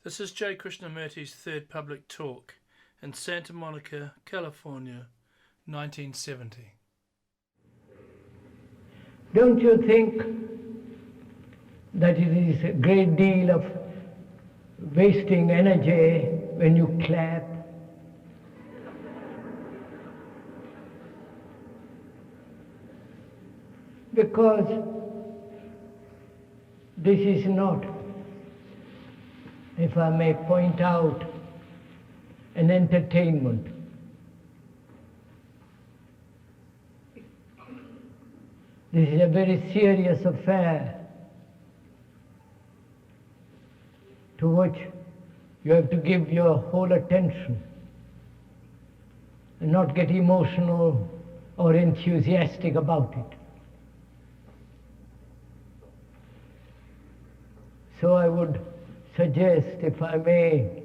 This is J. Krishnamurti's third public talk in Santa Monica, California, 1970. Don't you think that it is a great deal of wasting energy when you clap? Because this is not, if I may point out, an entertainment. This is a very serious affair to which you have to give your whole attention and not get emotional or enthusiastic about it. So I would suggest, if I may,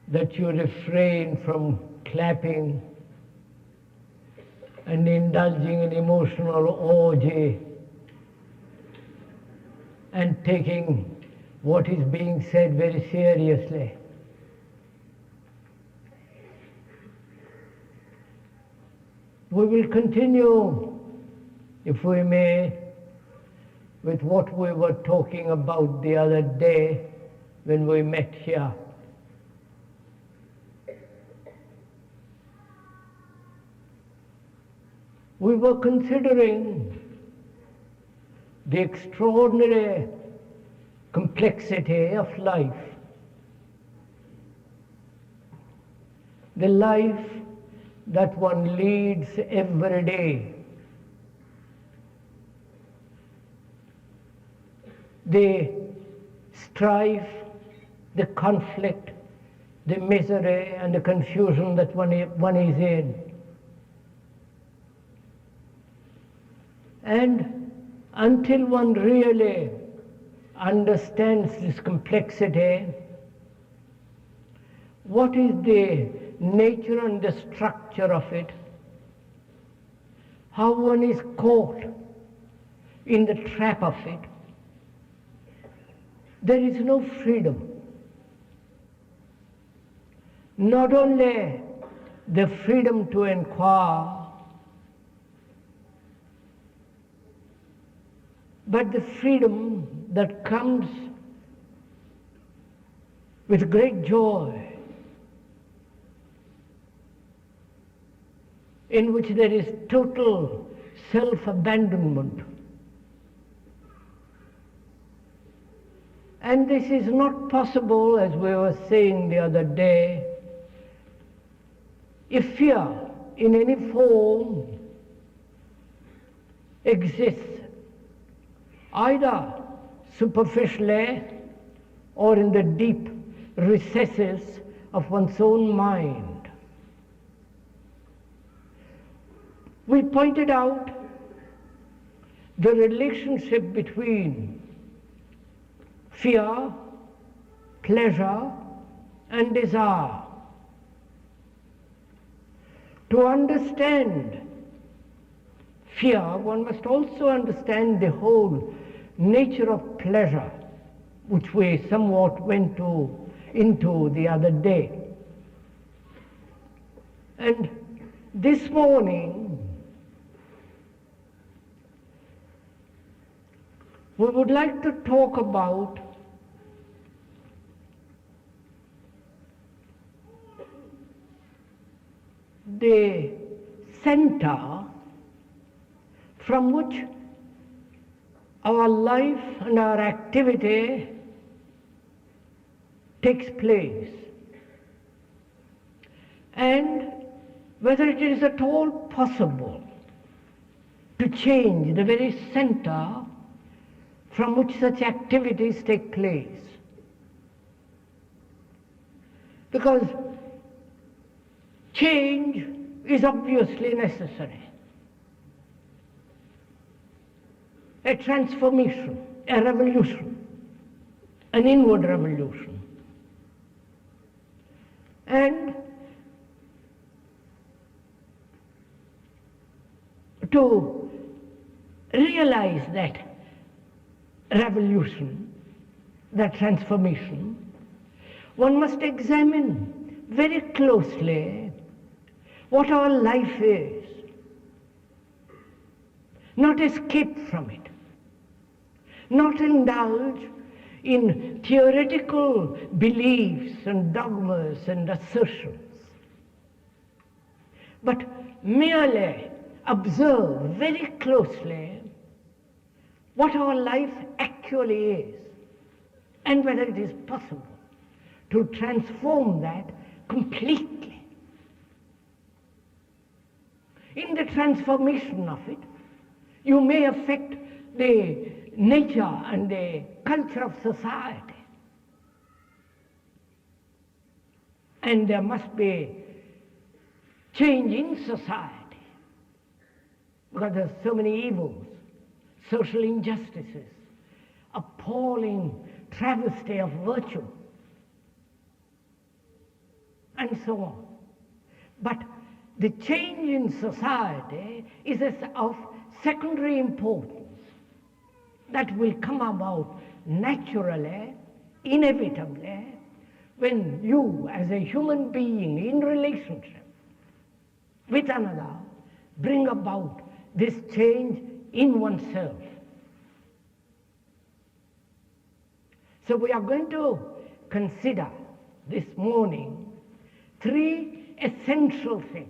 that you refrain from clapping and indulging in emotional orgy and taking what is being said very seriously. We will continue, if we may, with what we were talking about the other day when we met here. We were considering the extraordinary complexity of life, the life that one leads every day, the strife, the conflict, the misery and the confusion that one is in. And until one really understands this complexity, what is the nature and the structure of it, how one is caught in the trap of it, there is no freedom. Not only the freedom to inquire, but the freedom that comes with great joy, in which there is total self-abandonment. And this is not possible, as we were saying the other day, if fear in any form exists, either superficially or in the deep recesses of one's own mind. We pointed out the relationship between fear, pleasure, and desire. To understand fear, one must also understand the whole nature of pleasure, which we somewhat went into the other day. And this morning, we would like to talk about the center from which our life and our activity takes place, and whether it is at all possible to change the very center from which such activities take place. Because change is obviously necessary. A transformation, a revolution, an inward revolution. And to realize that revolution, that transformation, one must examine very closely what our life is, not escape from it, not indulge in theoretical beliefs and dogmas and assertions, but merely observe very closely what our life actually is and whether it is possible to transform that completely. In the transformation of it, you may affect the nature and the culture of society. And there must be change in society because there are so many evils, social injustices, appalling travesty of virtue, and so on. But the change in society is of secondary importance. That will come about naturally, inevitably, when you, as a human being in relationship with another, bring about this change in oneself. So we are going to consider this morning three essential things.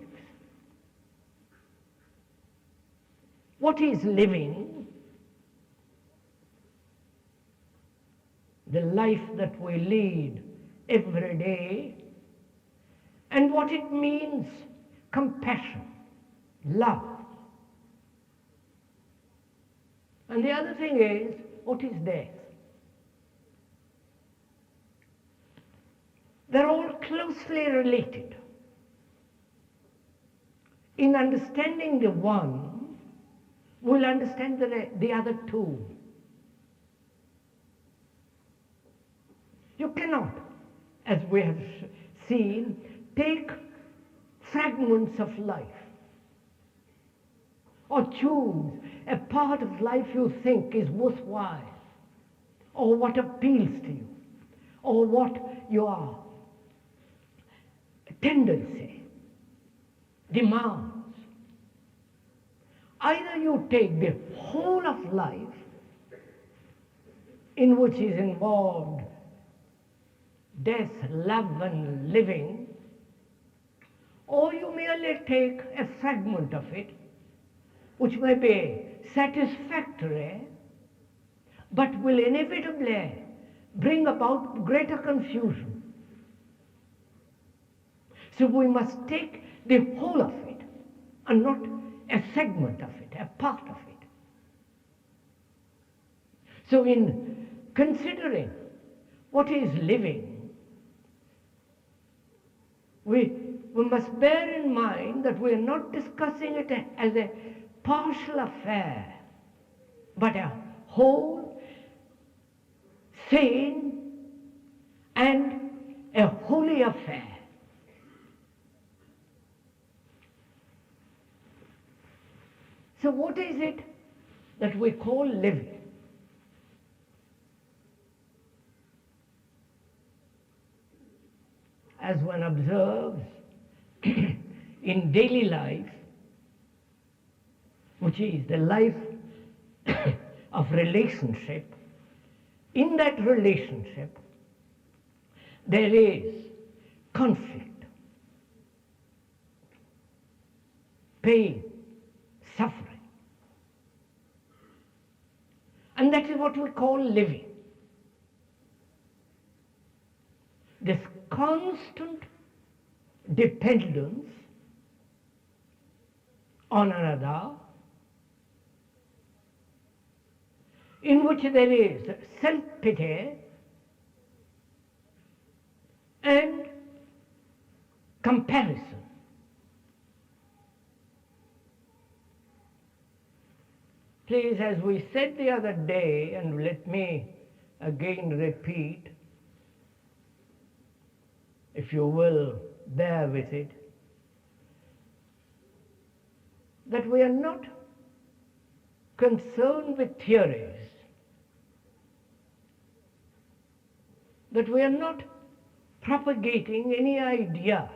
What is living? The life that we lead every day, and what it means, compassion, love. And the other thing is, what is death? They're all closely related. In understanding the one, we'll understand the other two. You cannot, as we have seen, take fragments of life or choose a part of life you think is worthwhile or what appeals to you or what your tendency demands. Either you take the whole of life in which is involved death, love and living, or you merely take a fragment of it which may be satisfactory but will inevitably bring about greater confusion. So we must take the whole of it and not a segment of it, a part of it. So in considering what is living, we must bear in mind that we are not discussing it as a partial affair, but a whole, sane, and a holy affair. So what is it that we call living? As one observes in daily life, which is the life of relationship, in that relationship there is conflict, pain, suffering. And that is what we call living. This constant dependence on another, in which there is self-pity and comparison. Please, as we said the other day, and let me again repeat, if you will bear with it, that we are not concerned with theories, that we are not propagating any idea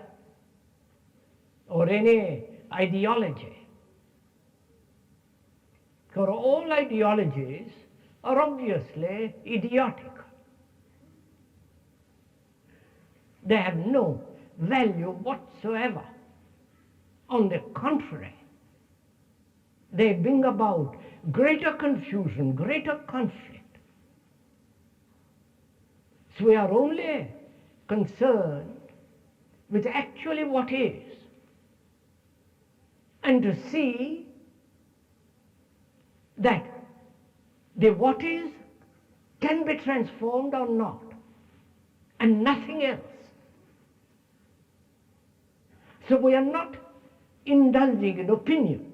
or any ideology. For all ideologies are obviously idiotic. They have no value whatsoever. On the contrary, they bring about greater confusion, greater conflict. So we are only concerned with actually what is, and to see that the what is can be transformed or not, and nothing else. So we are not indulging in opinion,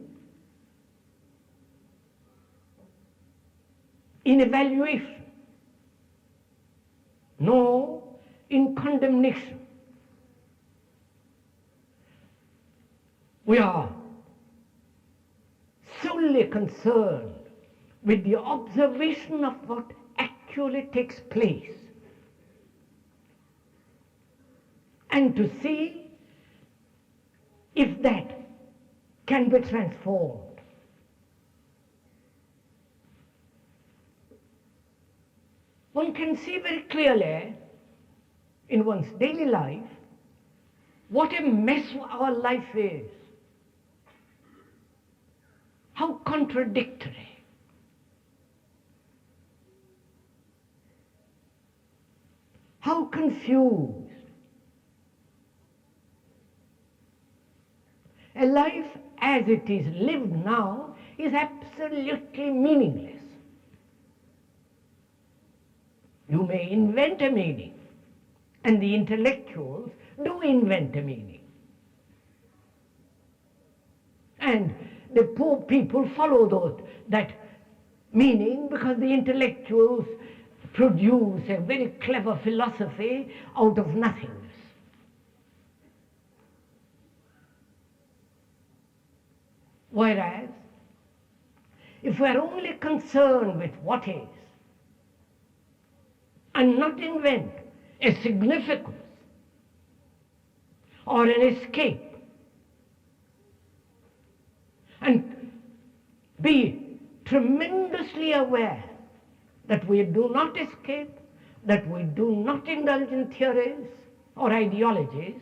in evaluation, nor in condemnation. We are solely concerned with the observation of what actually takes place, and to see if that can be transformed. One can see very clearly in one's daily life what a mess our life is, how contradictory, how confused. A life as it is lived now is absolutely meaningless. You may invent a meaning, and the intellectuals do invent a meaning. And the poor people follow that meaning because the intellectuals produce a very clever philosophy out of nothingness. Whereas, if we are only concerned with what is, and not invent a significance or an escape, and be tremendously aware that we do not escape, that we do not indulge in theories or ideologies,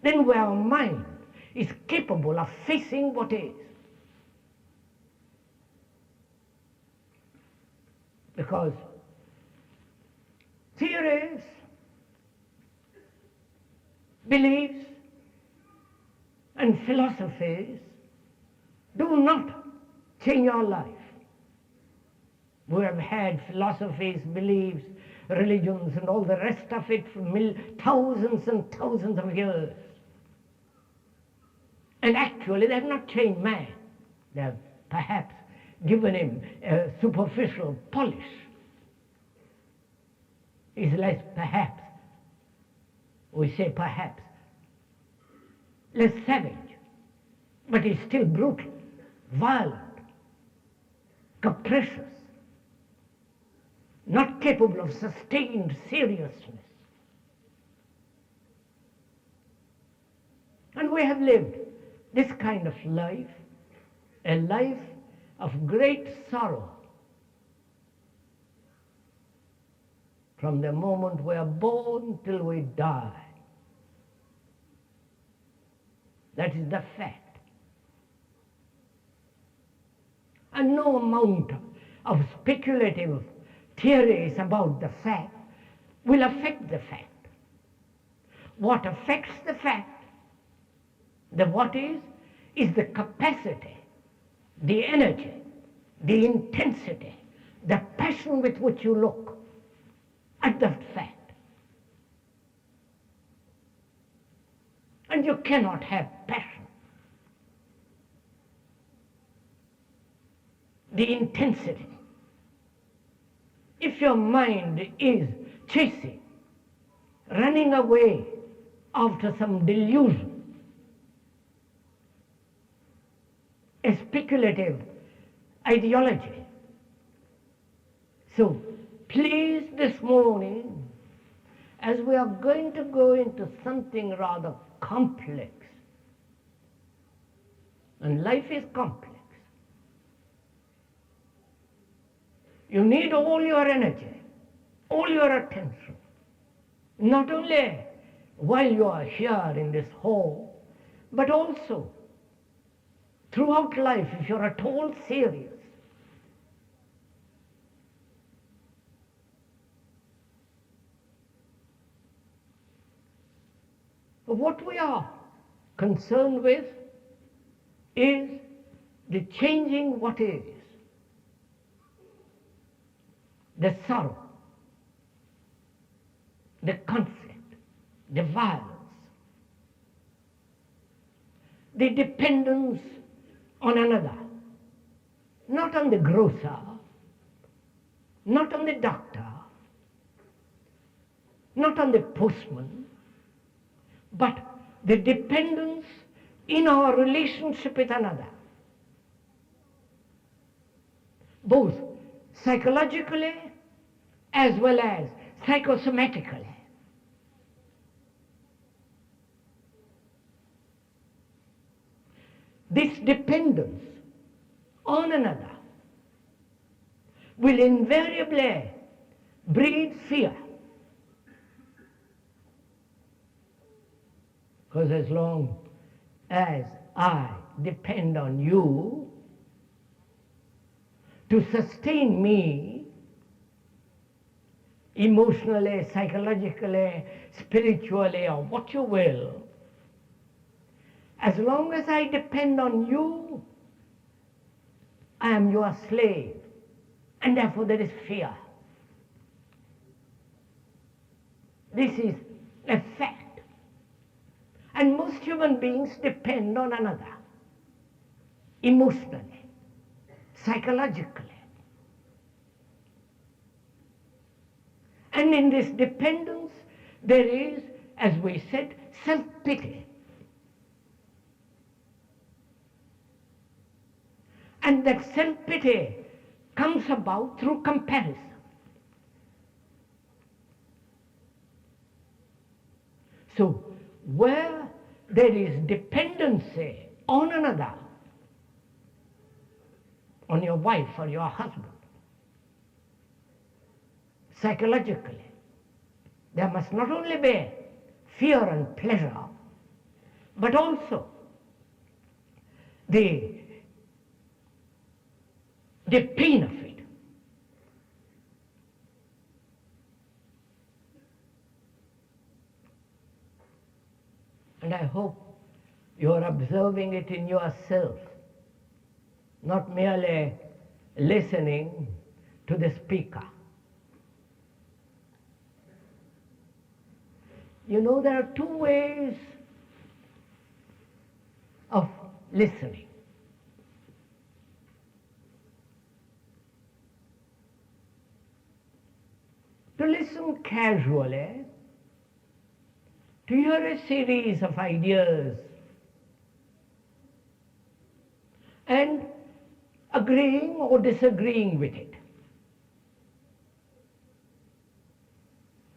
then our mind is capable of facing what is. Because theories, beliefs, and philosophies do not change our life. We have had philosophies, beliefs, religions, and all the rest of it for thousands and thousands of years. And actually they have not changed man. They have perhaps given him a superficial polish. He's less, perhaps, we say perhaps, less savage, but he's still brutal, violent, capricious, not capable of sustained seriousness. And we have lived this kind of life, a life of great sorrow, from the moment we are born till we die. That is the fact. And no amount of speculative theories about the fact will affect the fact. What affects the fact, the what is the capacity, the energy, the intensity, the passion with which you look at that fact. And you cannot have passion, the intensity, if your mind is chasing, running away after some delusion, a speculative ideology. So please, this morning, as we we are going to go into something rather complex, and life is complex, you need all your energy, all your attention, not only while you are here in this hall, but also throughout life, if you're at all serious. What we are concerned with is the changing what is, the sorrow, the conflict, the violence, the dependence on another, not on the grocer, not on the doctor, not on the postman, but the dependence in our relationship with another, both psychologically as well as psychosomatically. This dependence on another will invariably breed fear. Because as long as I depend on you to sustain me emotionally, psychologically, spiritually, or what you will, as long as I depend on you, I am your slave, and therefore there is fear. This is a fact. And most human beings depend on another, emotionally, psychologically. And in this dependence, there is, as we said, self-pity. And that self-pity comes about through comparison. So, where there is dependency on another, on your wife or your husband, psychologically, there must not only be fear and pleasure, but also the pain of it. And I hope you are observing it in yourself, not merely listening to the speaker. You know, there are two ways of listening. To listen casually, to hear a series of ideas and agreeing or disagreeing with it.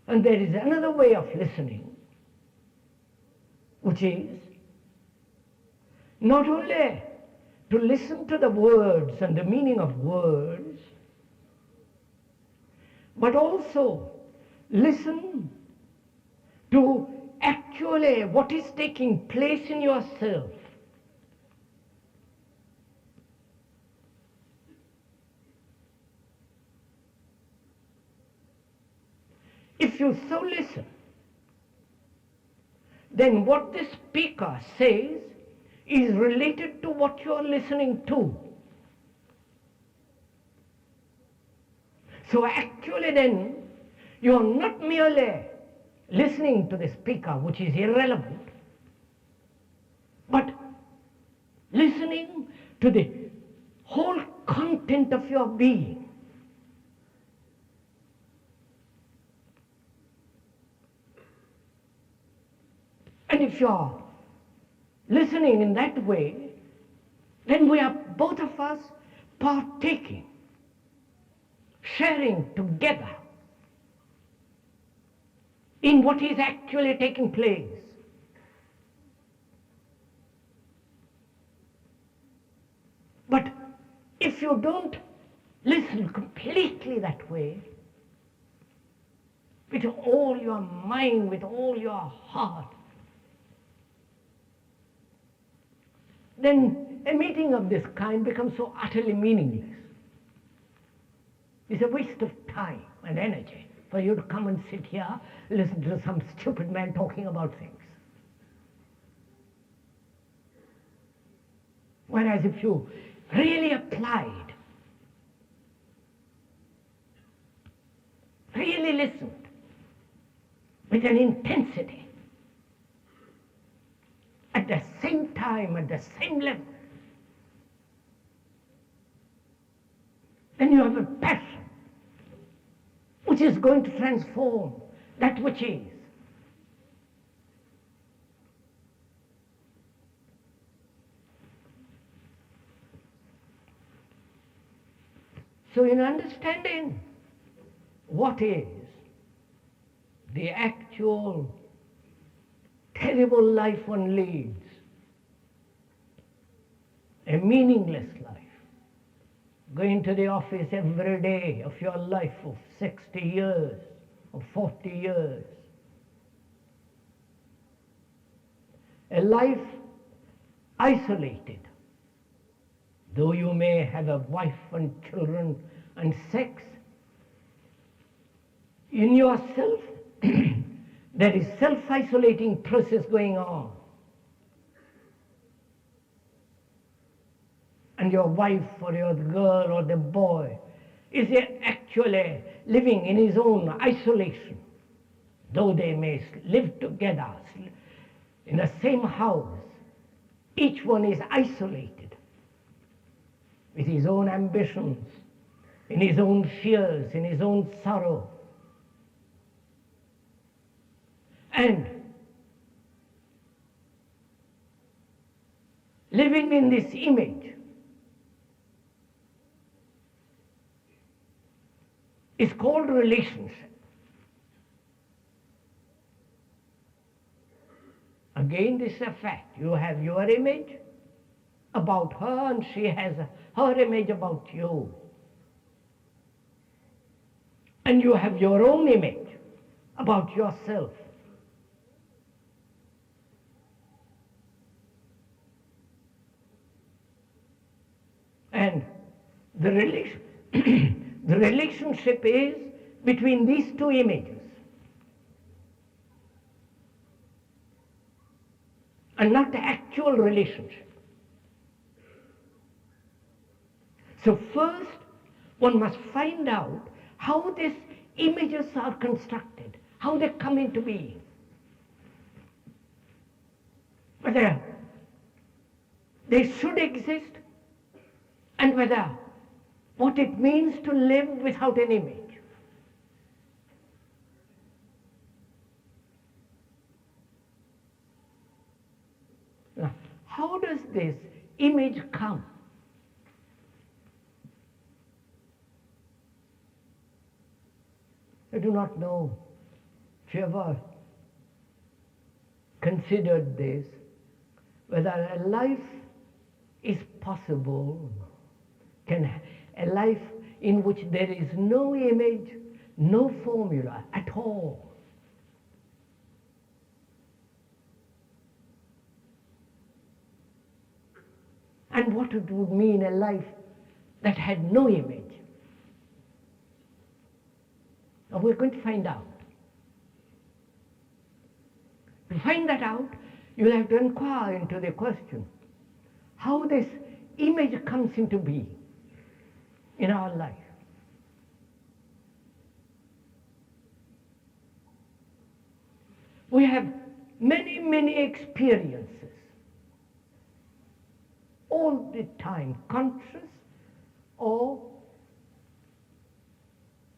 And there is another way of listening, which is not only to listen to the words and the meaning of words, but also listen to actually what is taking place in yourself. If you so listen, then what the speaker says is related to what you are listening to. So actually then, you are not merely listening to the speaker, which is irrelevant, but listening to the whole content of your being. And if you are listening in that way, then we are both of us partaking, sharing together in what is actually taking place. But if you don't listen completely that way, with all your mind, with all your heart, then a meeting of this kind becomes so utterly meaningless. It's a waste of time and energy for you to come and sit here, listen to some stupid man talking about things. Whereas if you really applied, really listened with an intensity, at the same time, at the same level, then you have a passion which is going to transform that which is. So in understanding what is the actual terrible life one leads, a meaningless life, going to the office every day of your life of 60 years, of 40 years, a life isolated, though you may have a wife and children and sex, in yourself there is self-isolating process going on. And your wife or your girl or the boy is actually living in his own isolation, though they may live together in the same house. Each one is isolated with his own ambitions, in his own fears, in his own sorrow. And living in this image is called relationship. Again, this is a fact. You have your image about her and she has her image about you. And you have your own image about yourself. And the relationship is between these two images, and not the actual relationship. So first, one must find out how these images are constructed, how they come into being, whether they should exist, and whether what it means to live without an image. Now, how does this image come? I do not know if you ever considered this, whether a life is possible, a life in which there is no image, no formula at all. And what it would mean a life that had no image. Now we're going to find out. To find that out, you'll have to inquire into the question, how this image comes into being in our life. We have many, many experiences, all the time, conscious or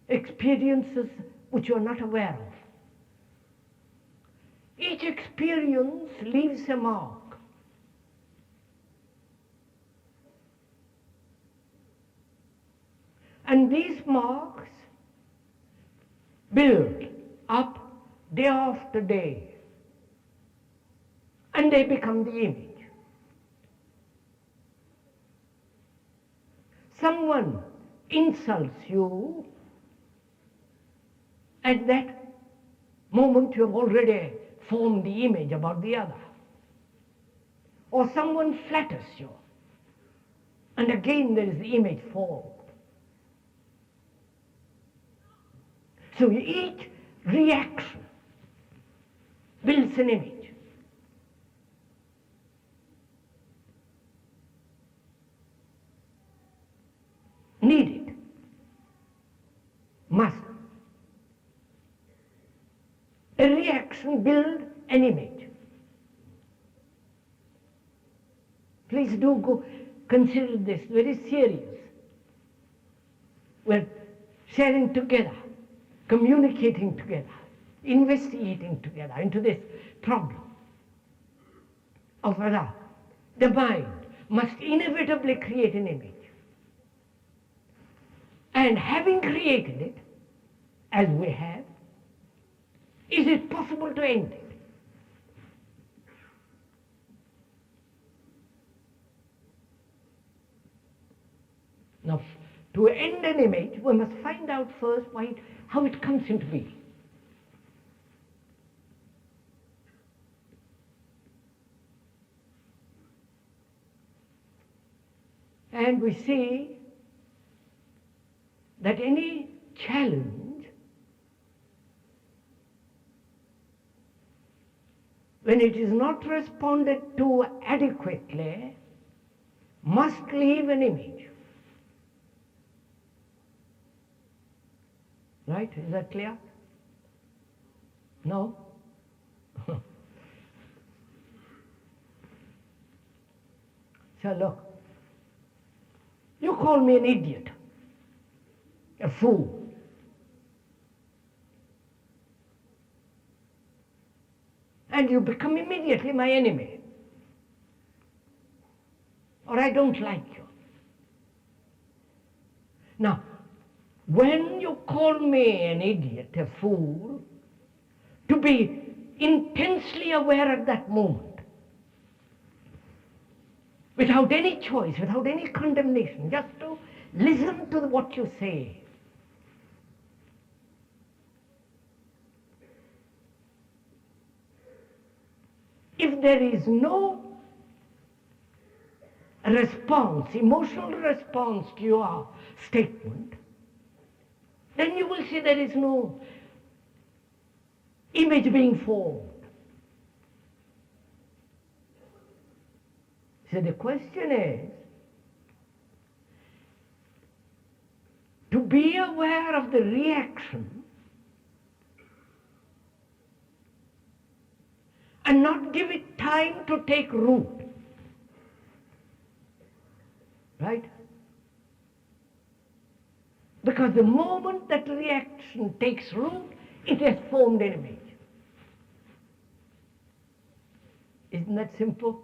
experiences which you are not aware of. Each experience leaves a mark. And these marks build up day after day, and they become the image. Someone insults you, at that moment you have already formed the image about the other. Or someone flatters you, and again there is the image formed. So each reaction builds an image. Needed. Must. A reaction builds an image. Please do go consider this very serious. We're sharing together, communicating together, investigating together into this problem of whether the mind must inevitably create an image. And having created it, as we have, is it possible to end it? Now, to end an image, we must find out first how it comes into being. And we see that any challenge, when it is not responded to adequately, must leave an image. Right? Is that clear? No? So look, you call me an idiot, a fool. And you become immediately my enemy. Or I don't like you. Now, when you call me an idiot, a fool, to be intensely aware at that moment, without any choice, without any condemnation, just to listen to what you say. If there is no response, emotional response to your statement, then you will see there is no image being formed. So the question is, to be aware of the reaction and not give it time to take root. Right? Because the moment that reaction takes root, it has formed an image. Isn't that simple?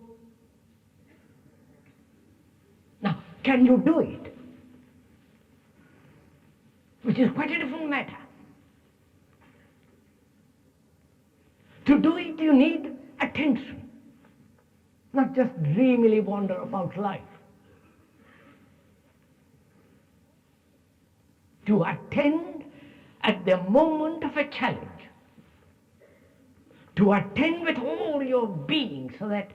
Now, can you do it? Which is quite a different matter. To do it, you need attention, not just dreamily wander about life. To attend at the moment of a challenge. To attend with all your being so that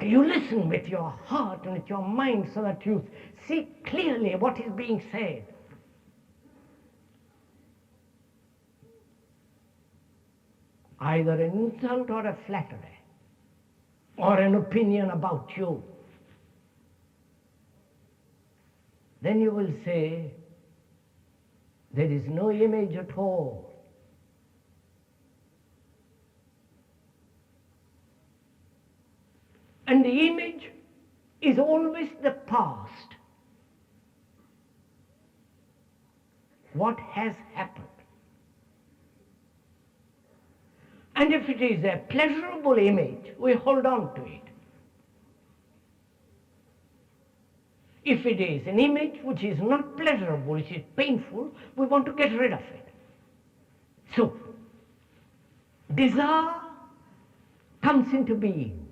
you listen with your heart and with your mind so that you see clearly what is being said. Either an insult or a flattery, or an opinion about you. Then you will say, there is no image at all. And the image is always the past. What has happened? And if it is a pleasurable image, we hold on to it. If it is an image which is not pleasurable, which is painful, we want to get rid of it. So, desire comes into being.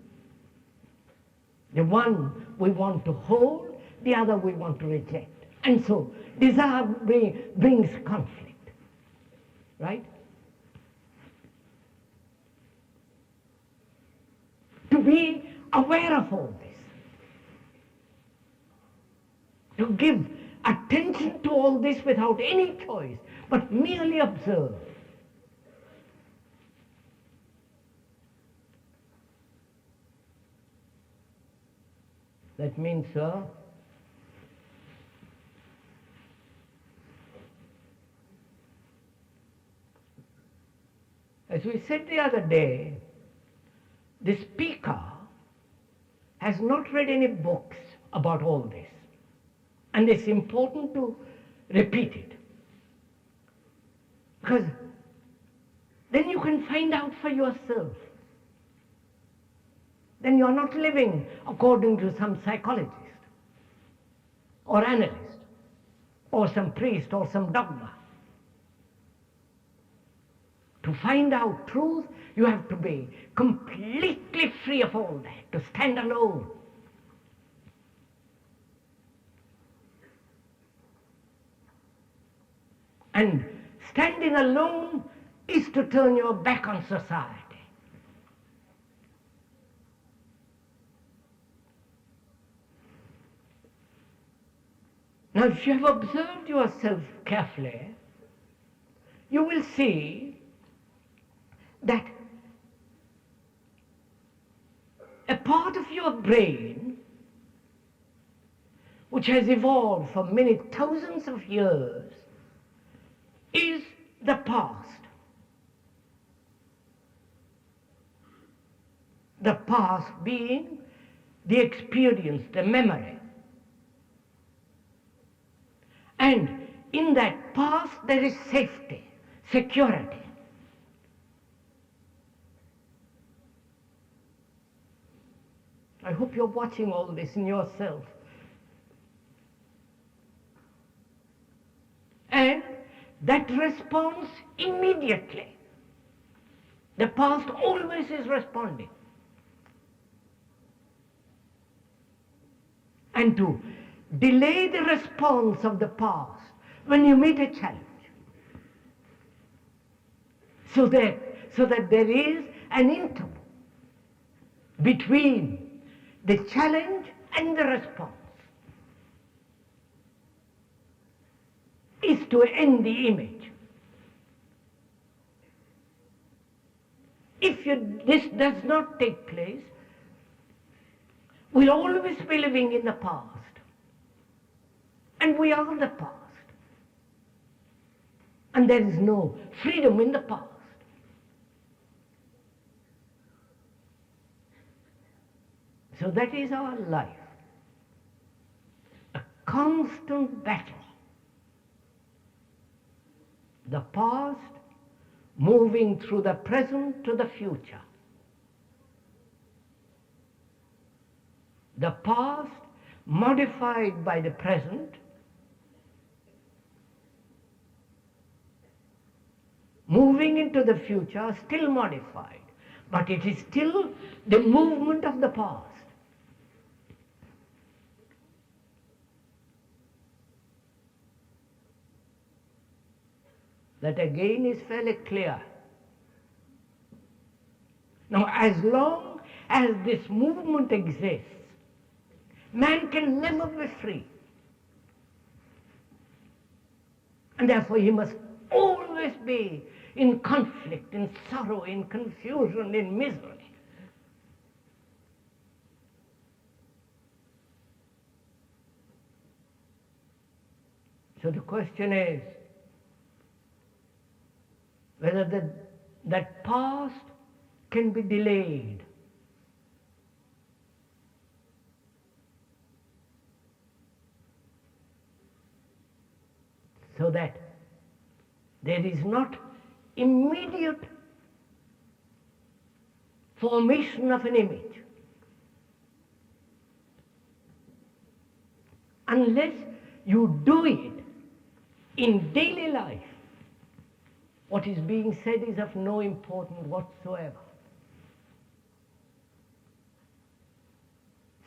The one we want to hold, the other we want to reject. And so desire brings conflict, right? To be aware of all this, to give attention to all this without any choice, but merely observe. That means, sir, as we said the other day, the speaker has not read any books about all this. And it's important to repeat it. Because then you can find out for yourself. Then you're not living according to some psychologist or analyst or some priest or some dogma. To find out truth, you have to be completely free of all that, to stand alone. And standing alone is to turn your back on society. Now, if you have observed yourself carefully, you will see that a part of your brain, which has evolved for many thousands of years, is the past. The past being the experience, the memory. And in that past there is safety, security. I hope you're watching all this in yourself. And that responds immediately. The past always is responding. And to delay the response of the past when you meet a challenge, so that there is an interval between the challenge and the response, is to end the image. If this does not take place, we'll always be living in the past. And we are the past. And there is no freedom in the past. So that is our life. A constant battle. The past moving through the present to the future. The past modified by the present, moving into the future, still modified, but it is still the movement of the past. That again is fairly clear. Now, as long as this movement exists, man can never be free. And therefore he must always be in conflict, in sorrow, in confusion, in misery. So the question is whether that past can be delayed. So that there is not immediate formation of an image, unless you do it in daily life, What is being said is of no importance whatsoever.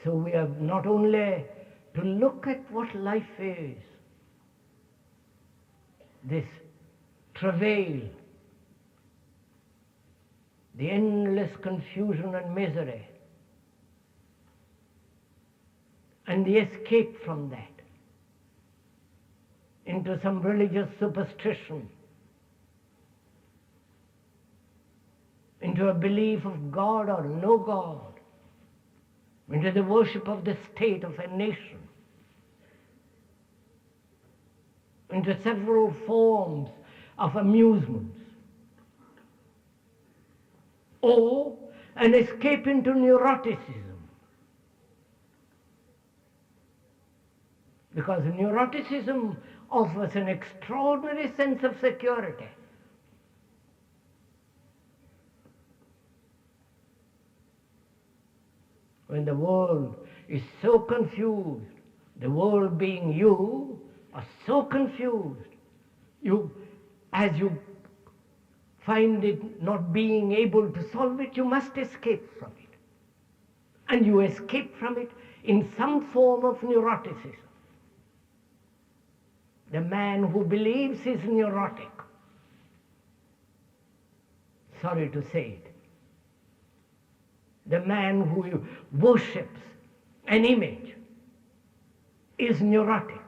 So we have not only to look at what life is, this travail, the endless confusion and misery, and the escape from that into some religious superstition, into a belief of God or no God, into the worship of the state, of a nation, into several forms of amusements, or an escape into neuroticism. Because neuroticism offers an extraordinary sense of security. When the world is so confused, the world being you, are so confused, as you find it not being able to solve it, you must escape from it. And you escape from it in some form of neuroticism. The man who believes is neurotic. Sorry to say it. The man who worships an image is neurotic.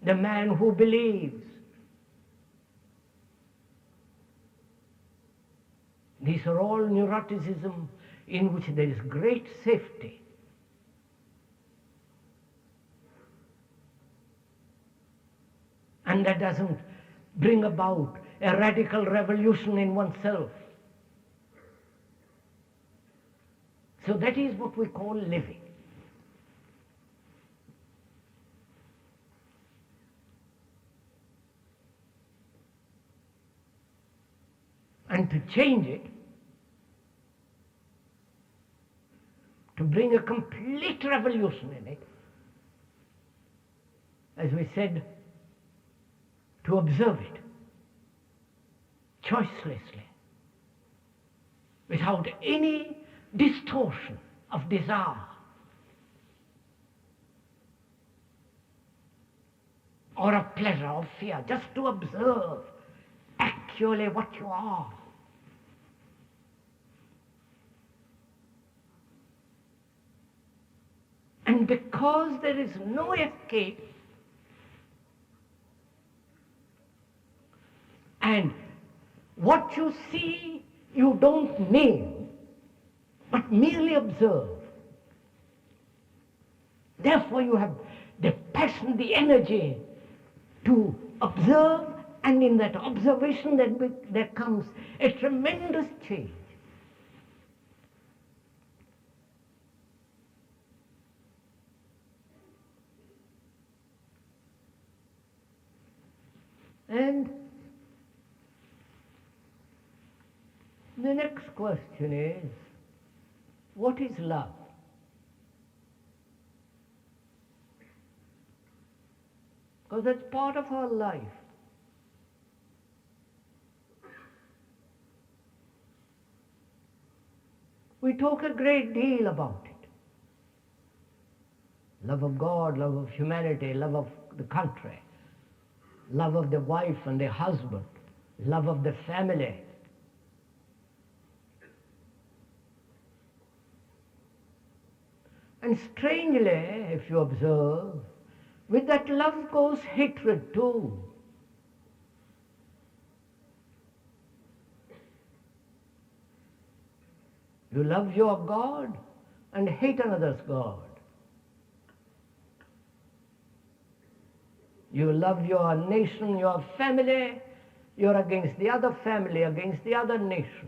The man who believes. These are all neuroticism in which there is great safety. And that doesn't bring about a radical revolution in oneself. So that is what we call living. And to change it, to bring a complete revolution in it, as we said, to observe it choicelessly, without any distortion of desire, or of pleasure or fear, just to observe actually what you are. And because there is no escape, and what you see you don't name, but merely observe. Therefore you have the passion, the energy to observe, and in that observation there comes a tremendous change. And the next question is, what is love? Because that's part of our life. We talk a great deal about it. Love of God, love of humanity, love of the country, love of the wife and the husband, love of the family. And strangely, if you observe, with that love goes hatred too. You love your God and hate another's God. You love your nation, your family, you're against the other family, against the other nation.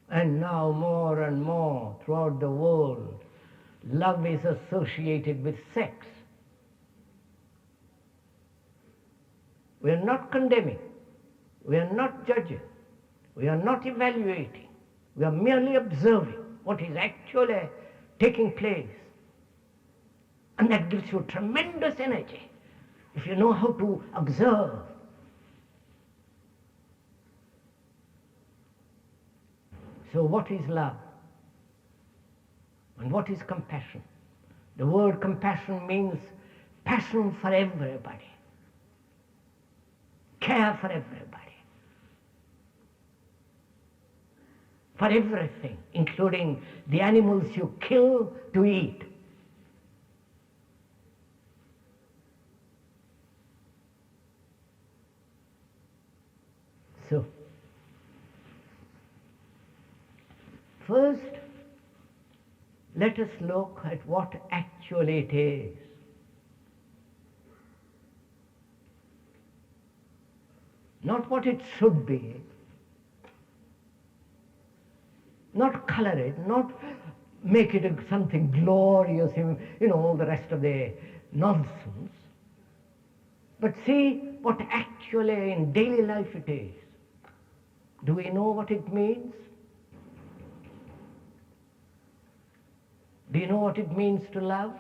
And now more and more throughout the world, love is associated with sex. We are not condemning, we are not judging, we are not evaluating, we are merely observing what is actually taking place. And that gives you tremendous energy if you know how to observe. So what is love? And what is compassion? The word compassion means passion for everybody, care for everybody, for everything, including the animals you kill to eat. So, first, let us look at what actually it is. Not what it should be, not color it, not make it something glorious, all the rest of the nonsense, but see what actually in daily life it is. Do we know what it means? Do you know what it means to love?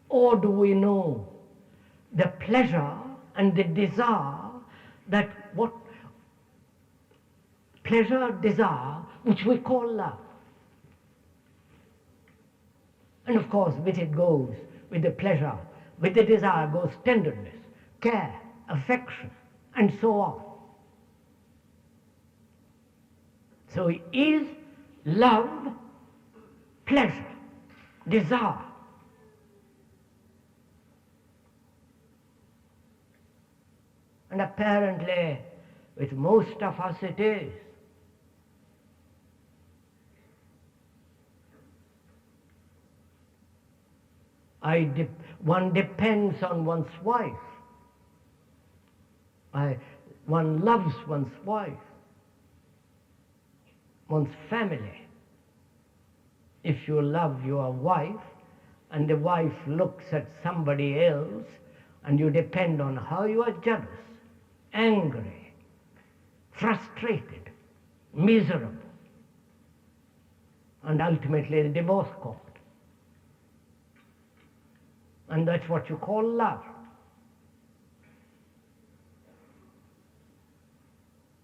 Or do we know the pleasure and the desire that what pleasure, desire, which we call love? And of course, with it goes, with the pleasure, with the desire goes tenderness, care, affection, and so on. So is love pleasure, desire? And apparently, with most of us it is. One depends on one's wife. One loves one's wife, one's family. If you love your wife and the wife looks at somebody else and you depend on her, you are jealous, angry, frustrated, miserable, and ultimately the divorce court. And that's what you call love.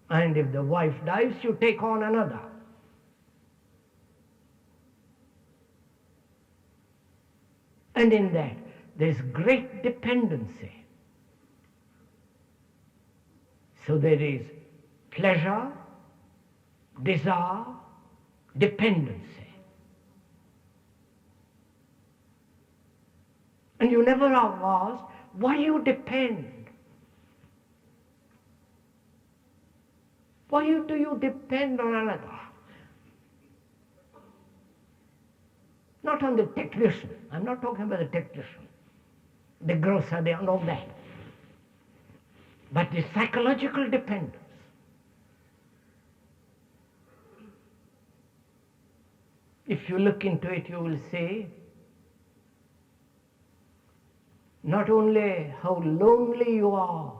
And if the wife dies, you take on another. And in that, there's great dependency. So there is pleasure, desire, dependency. And you never are asked, why do you depend? Why do you depend on another? Not on the technician. I'm not talking about the technician, the grocer, and all that. But the psychological dependence. If you look into it, you will see not only how lonely you are,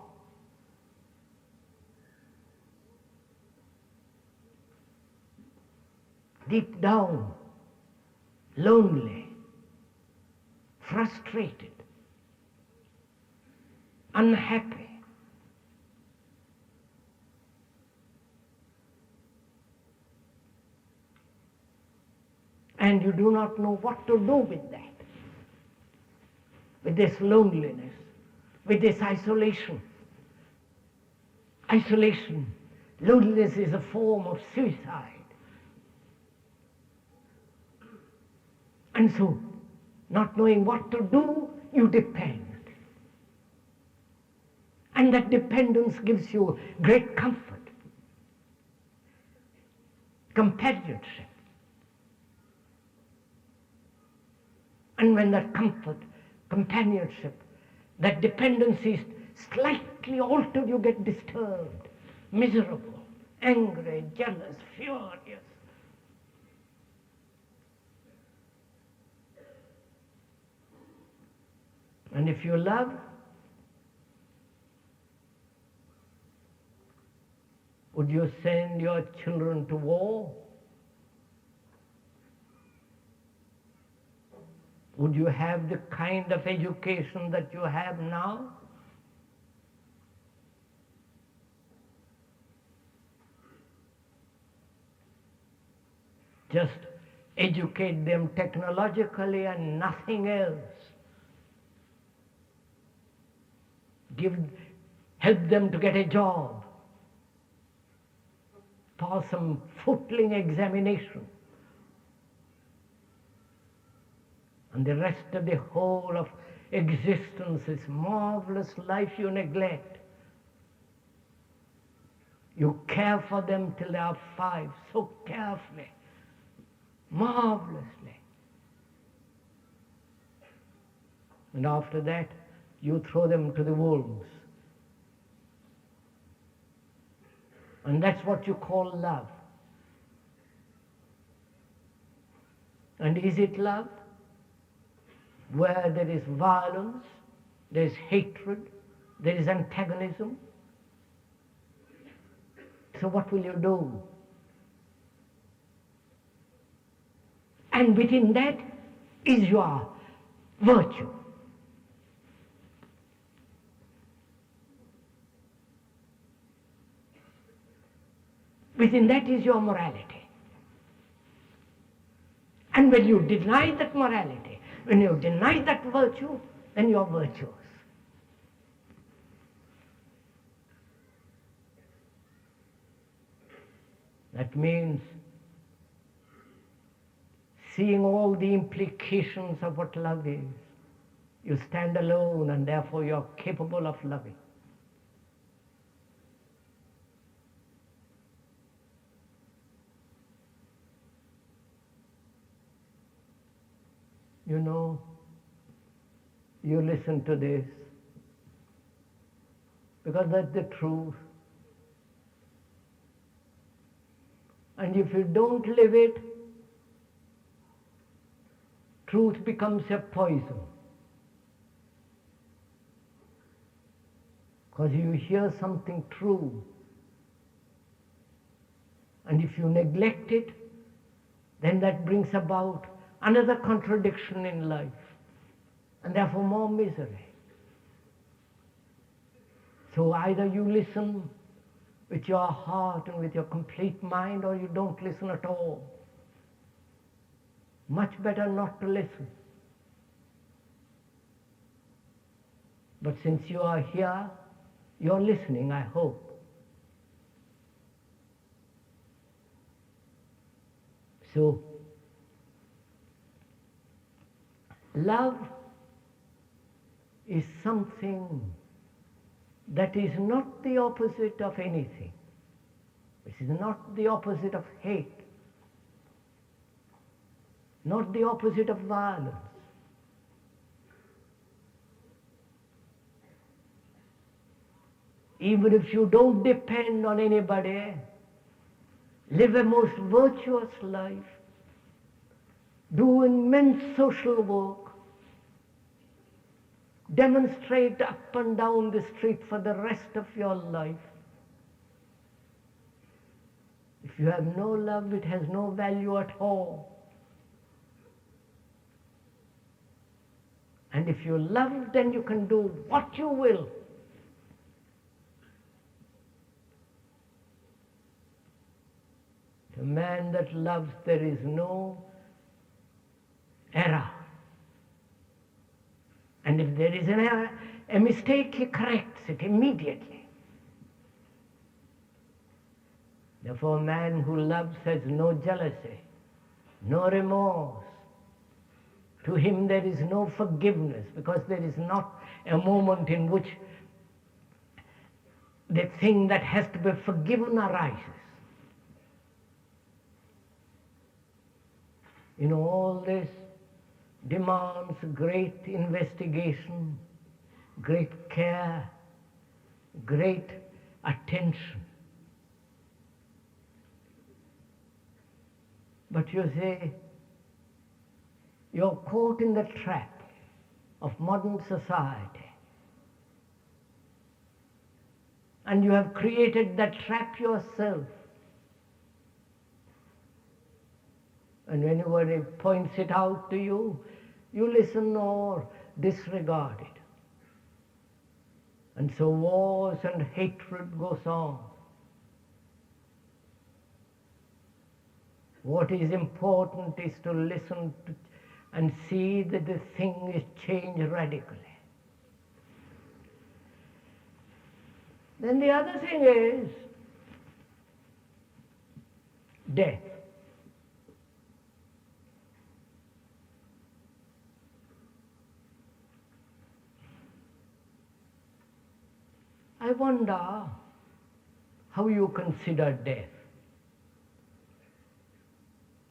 deep down, lonely, frustrated, unhappy. And you do not know what to do with that, with this loneliness, with this isolation. Isolation, loneliness is a form of suicide. And so, not knowing what to do, you depend. And that dependence gives you great comfort, companionship. And when that comfort, companionship, that dependency is slightly altered, you get disturbed, miserable, angry, jealous, furious. And if you love, would you send your children to war? would you have the kind of education that you have now? Just educate them technologically and nothing else. Help them to get a job, pass some footling examination, and the rest of the whole of existence, this marvelous life you neglect. You care for them till they are 5, so carefully, marvelously. And after that, you throw them to the wolves. And that's what you call love. And is it love? Where there is violence, there is hatred, there is antagonism. So what will you do? And within that is your virtue. Within that is your morality. And when you deny that morality, when you deny that virtue, then you are virtuous. That means seeing all the implications of what love is. You stand alone and therefore you are capable of loving. You know, you listen to this because that's the truth. And if you don't live it, truth becomes a poison. Because you hear something true, and if you neglect it, then that brings about another contradiction in life, and therefore more misery. So either you listen with your heart and with your complete mind, or you don't listen at all. Much better not to listen. But since you are here, you're listening, I hope. So, love is something that is not the opposite of anything. It is not the opposite of hate, not the opposite of violence. Even if you don't depend on anybody, live a most virtuous life, do immense social work, demonstrate up and down the street for the rest of your life. If you have no love, it has no value at all. And if you love, then you can do what you will. The man that loves, there is no error. And if there is an error, a mistake, he corrects it immediately. Therefore, a man who loves has no jealousy, no remorse. To him there is no forgiveness, because there is not a moment in which the thing that has to be forgiven arises. You know, all this demands great investigation, great care, great attention. But you see, you're caught in the trap of modern society. And you have created that trap yourself. And when anybody points it out to you, you listen or disregard it. And so wars and hatred goes on. What is important is to listen to and see that the thing is changed radically. Then the other thing is death. I wonder how you consider death,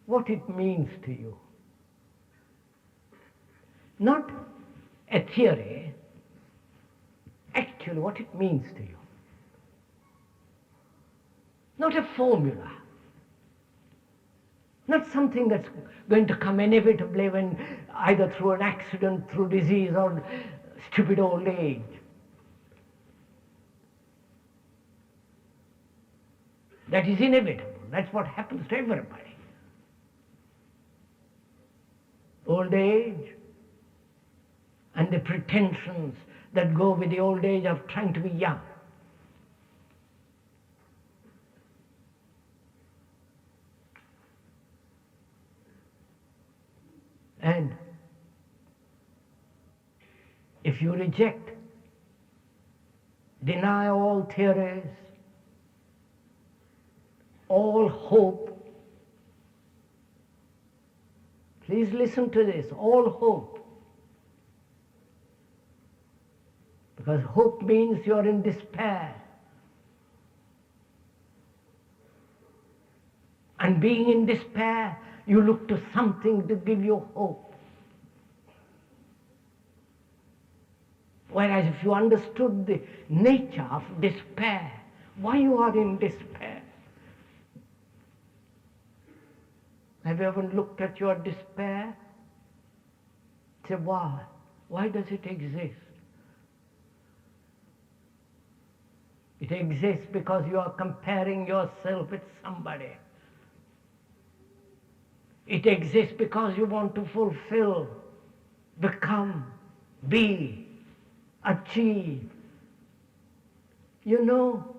what it means to you. Not a theory, actually what it means to you. Not a formula, not something that's going to come inevitably when either through an accident, through disease or stupid old age. That is inevitable. That's what happens to everybody. Old age and the pretensions that go with the old age of trying to be young. And if you reject, deny all theories, all hope, please listen to this, all hope. Because hope means you are in despair. And being in despair, you look to something to give you hope. Whereas if you understood the nature of despair, why you are in despair. Have you ever looked at your despair? Say, why? Why does it exist? It exists because you are comparing yourself with somebody. It exists because you want to fulfill, become, be, achieve. You know,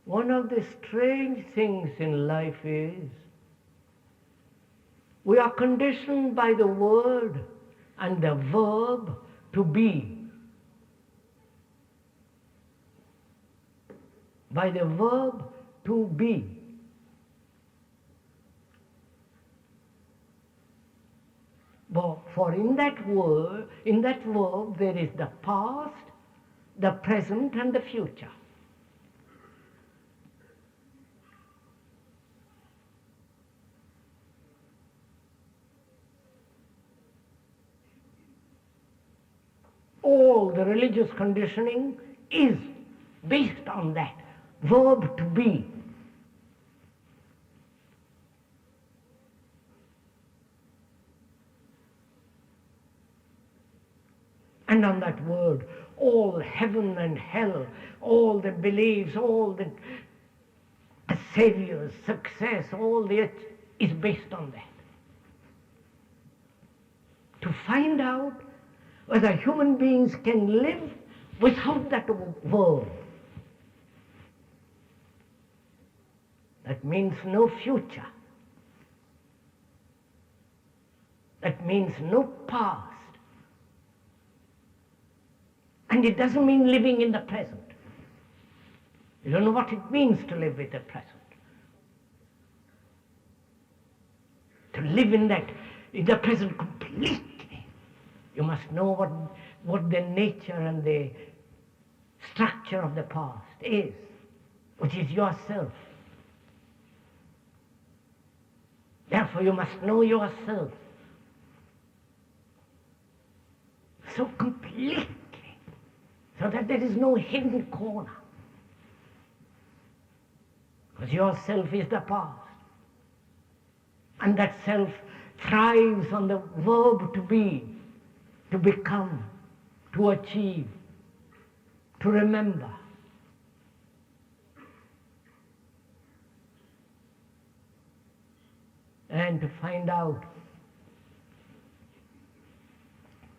one of the strange things in life is we are conditioned by the word and the verb to be. By the verb to be. For in that verb there is the past, the present and the future. All the religious conditioning is based on that verb to be. And on that word, all heaven and hell, all the beliefs, all the saviors, success, all the is based on that. To find out whether human beings can live without that verb. That means no future. That means no past. And it doesn't mean living in the present. You don't know what it means to live with the present. To live in the present completely. You must know what the nature and the structure of the past is, which is yourself. Therefore you must know yourself so completely, so that there is no hidden corner. Because yourself is the past. And that self thrives on the verb to be, to become, to achieve, to remember. And to find out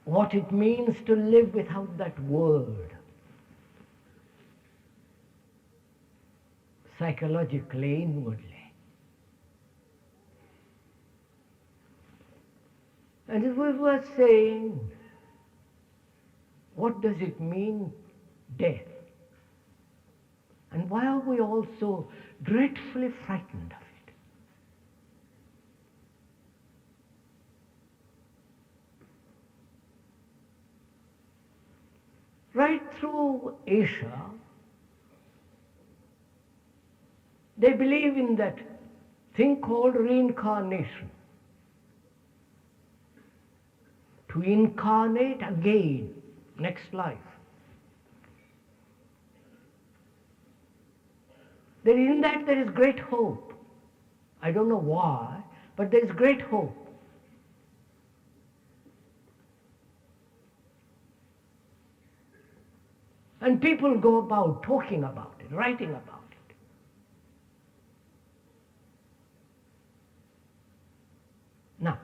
what it means to live without that word, psychologically, inwardly. And as we were saying, what does it mean, death? And why are we all so dreadfully frightened of it? Right through Asia, they believe in that thing called reincarnation. To incarnate again, next life. In that there is great hope. I don't know why, but there is great hope. And people go about talking about it, writing about it. Now,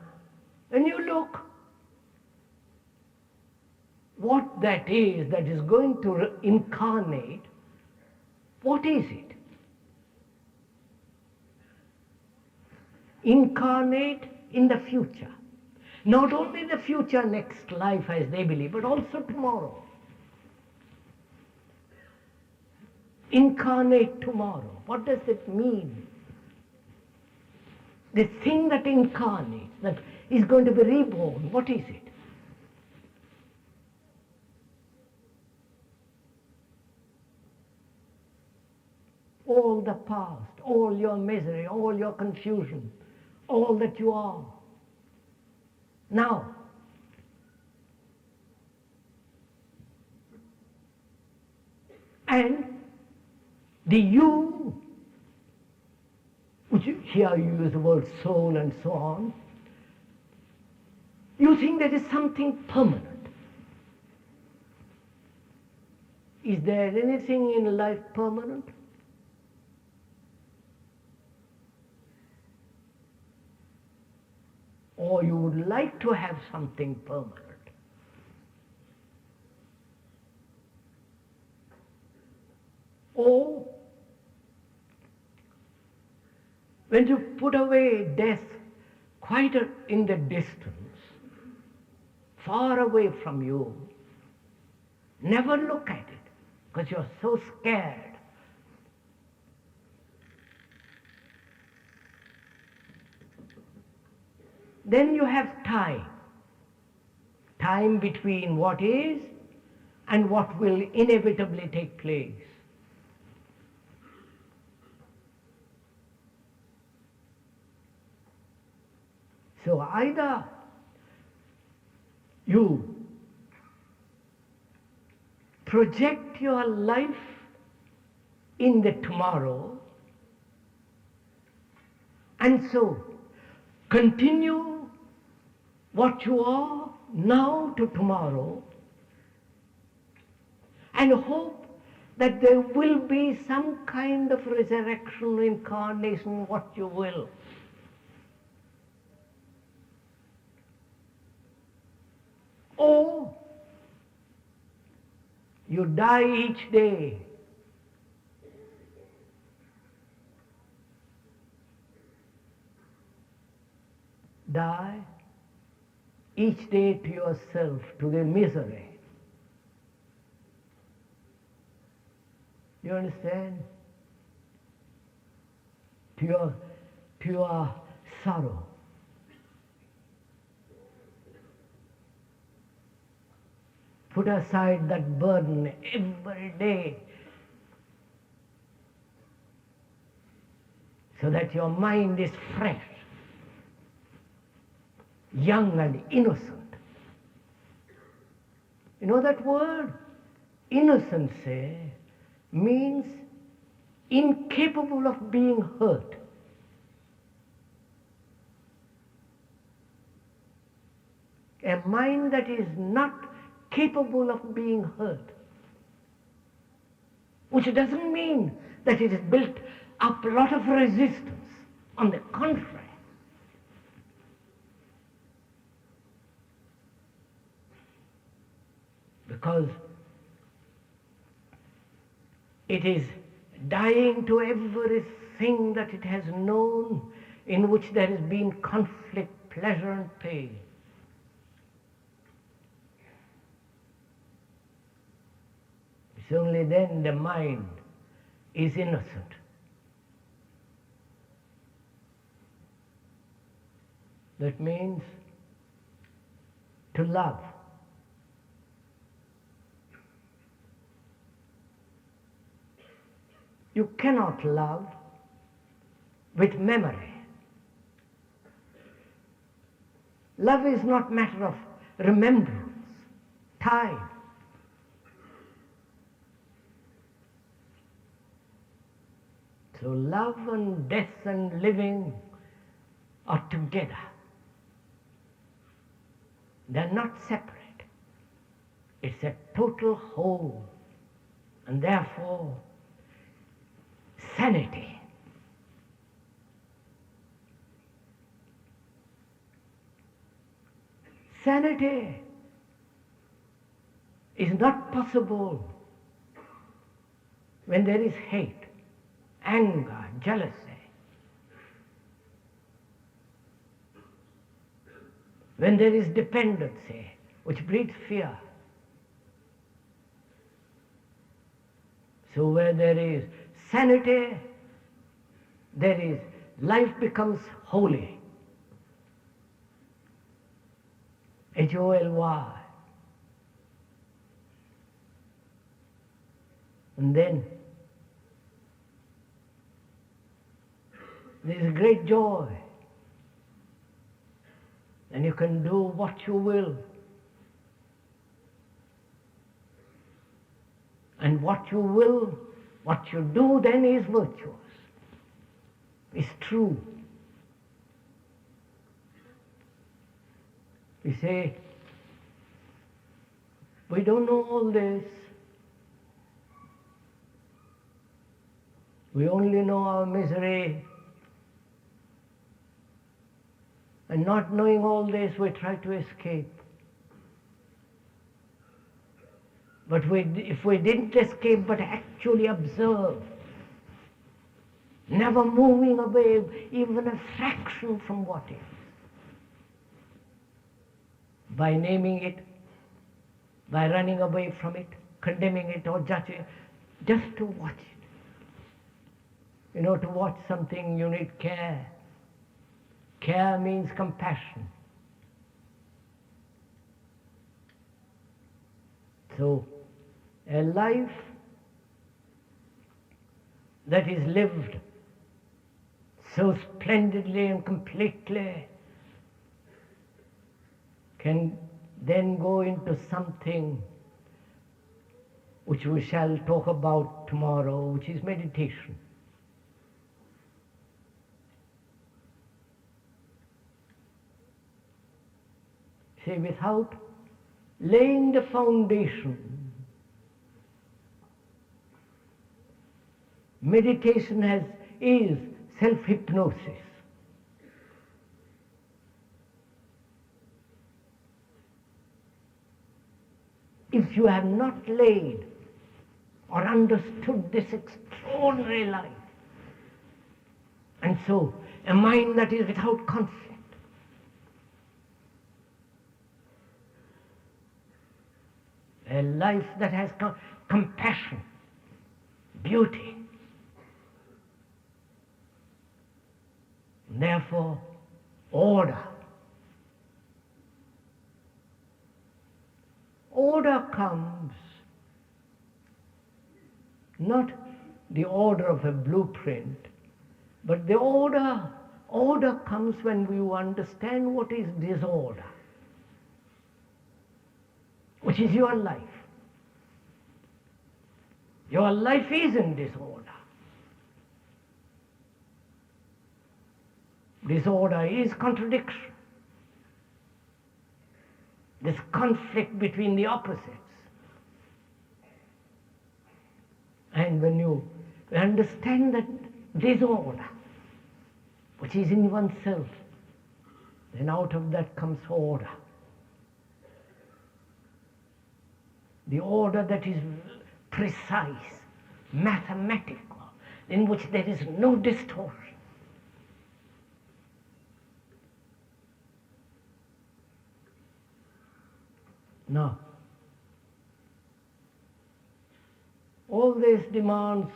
when you look what that is going to incarnate, what is it? Incarnate in the future. Not only the future next life as they believe, but also tomorrow. Incarnate tomorrow. What does it mean? The thing that incarnates, that is going to be reborn, what is it? All the past, all your misery, all your confusion, all that you are. Now, and the you, which here you use the word soul and so on, you think that is something permanent. Is there anything in life permanent? Or you would like to have something permanent? Or when you put away death quite in the distance, far away from you, never look at it because you're so scared. Then you have time. Time between what is and what will inevitably take place. So either you project your life in the tomorrow, and so continue what you are now to tomorrow, and hope that there will be some kind of resurrection, incarnation, what you will. Or you die each day. Die each day to yourself, to the misery. You understand? To your sorrow. Put aside that burden every day so that your mind is fresh, young and innocent. You know that word? Innocency means incapable of being hurt. A mind that is not capable of being hurt. Which doesn't mean that it has built up a lot of resistance. On the contrary. because it is dying to everything that it has known in which there has been conflict, pleasure and pain. It's only then the mind is innocent. That means to love. You cannot love with memory. Love is not matter of remembrance, time. So love and death and living are together. They're not separate. It's a total whole, and therefore sanity. Sanity is not possible when there is hate, anger, jealousy. When there is dependency, which breeds fear. So where there is sanity, there is life becomes holy. Holy. And then there is great joy. And you can do what you will. And what you will, what you do then is virtuous, is true. We say, we don't know all this. We only know our misery. And not knowing all this, we try to escape. But if we didn't escape, but actually observe, never moving away even a fraction from what is, by naming it, by running away from it, condemning it or judging it, just to watch it. You know, to watch something you need care. Care means compassion. So, a life that is lived so splendidly and completely can then go into something which we shall talk about tomorrow, which is meditation. See, without laying the foundation, meditation is self-hypnosis. If you have not laid or understood this extraordinary life, and so a mind that is without conflict, a life that has compassion, beauty, therefore order. Order comes, not the order of a blueprint, but the order comes when we understand what is disorder, which is your life. Your life is in disorder. Disorder is contradiction. This conflict between the opposites. And when you understand that disorder, which is in oneself, then out of that comes order. the order that is precise, mathematical, in which there is no distortion. No. All this demands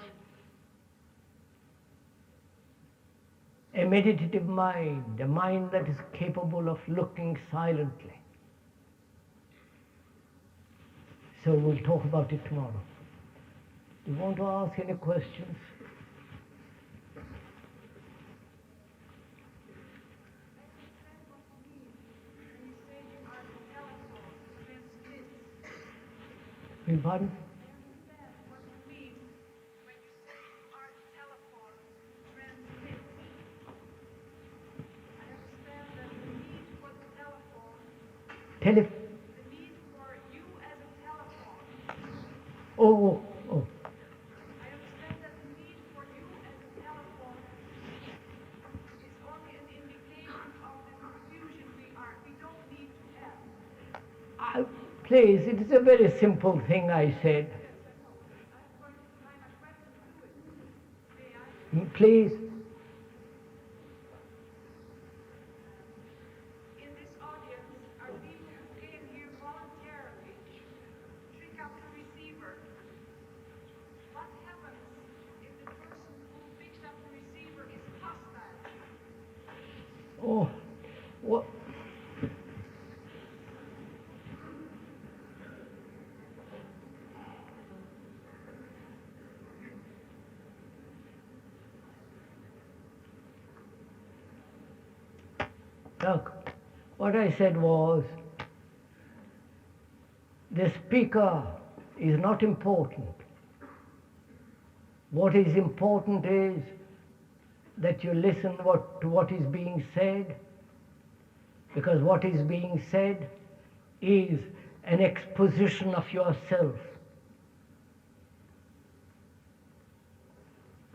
a meditative mind, a mind that is capable of looking silently. So we'll talk about it tomorrow. Do you want to ask any questions? Pardon? The need for you as a telephone. Oh. I understand that the need for you as a telephone is only an indication of the confusion we don't need to have. Please, it is a very simple thing I said. Please. Oh, what? Look, what I said was, the speaker is not important. What is important is that you listen to what is being said, because what is being said is an exposition of yourself.